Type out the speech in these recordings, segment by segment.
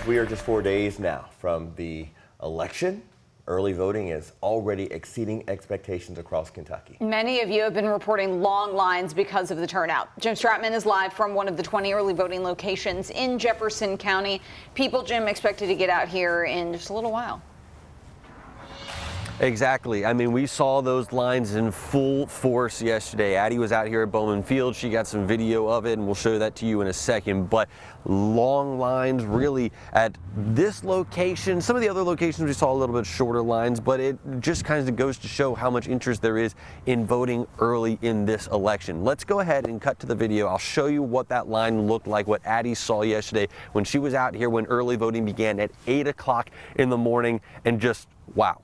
We are just 4 days now from the election. Early voting is already exceeding expectations across Kentucky. Many of you have been reporting long lines because of the turnout. Jim Stratman is live from one of the 20 early voting locations in Jefferson County. People, Jim, expected to get out here in just a little while. Exactly. I mean, we saw those lines in full force yesterday. Addie was out here at Bowman Field. She got some video of it, and we'll show that to you in a second. But long lines really at this location. Some of the other locations we saw a little bit shorter lines, but it just kind of goes to show how much interest there is in voting early in this election. Let's go ahead and cut to the video. I'll show you what that line looked like, what Addie saw yesterday when she was out here when early voting began at 8 o'clock in the morning, and just wow.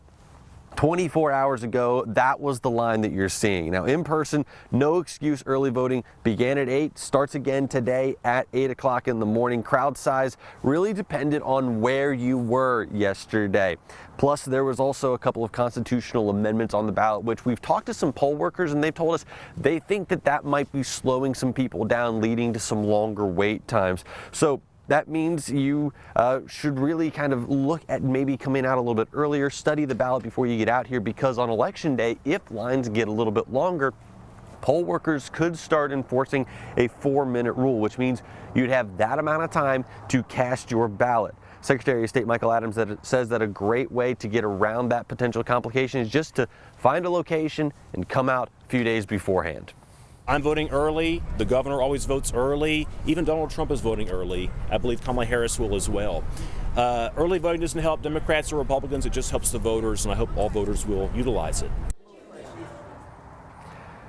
24 hours ago, that was the line that you're seeing. Now, in person, no excuse. Early voting began at 8, starts again today at 8 o'clock in the morning. Crowd size really depended on where you were yesterday. Plus, there was also a couple of constitutional amendments on the ballot, which we've talked to some poll workers, and they've told us they think that that might be slowing some people down, leading to some longer wait times. So that means you should really kind of look at maybe coming out a little bit earlier, study the ballot before you get out here, because on election day, if lines get a little bit longer, poll workers could start enforcing a 4-minute rule, which means you'd have that amount of time to cast your ballot. Secretary of State Michael Adams says that a great way to get around that potential complication is just to find a location and come out a few days beforehand. I'm voting early. The governor always votes early. Even Donald Trump is voting early. I believe Kamala Harris will as well. Early voting doesn't help Democrats or Republicans. It just helps the voters, and I hope all voters will utilize it.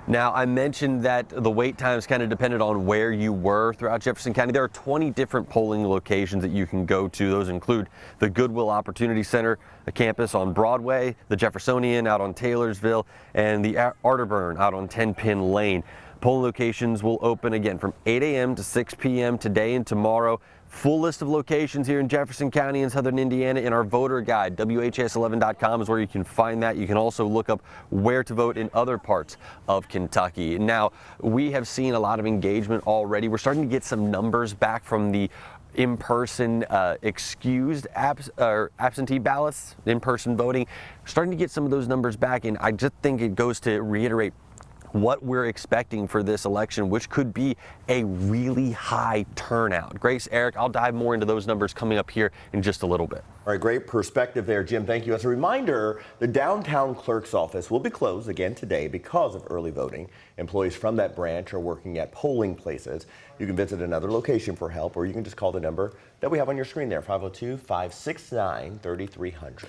Now, I mentioned that the wait times kind of depended on where you were throughout Jefferson County. There are 20 different polling locations that you can go to. Those include the Goodwill Opportunity Center, a campus on Broadway, the Jeffersonian out on Taylorsville, and the Arterburn out on 10-Pin Lane. Polling locations will open again from 8 a.m. to 6 p.m. today and tomorrow. Full list of locations here in Jefferson County and Southern Indiana in our voter guide. WHAS11.com is where you can find that. You can also look up where to vote in other parts of Kentucky. Now, we have seen a lot of engagement already. We're starting to get some numbers back from the in-person excused absentee ballots, in-person voting. Starting to get some of those numbers back, and I just think it goes to reiterate what we're expecting for this election, which could be a really high turnout. Grace, Eric, I'll dive more into those numbers coming up here in just a little bit. All right, great perspective there, Jim. Thank you. As a reminder, the downtown clerk's office will be closed again today because of early voting. Employees from that branch are working at polling places. You can visit another location for help, or you can just call the number that we have on your screen there, 502-569-3300.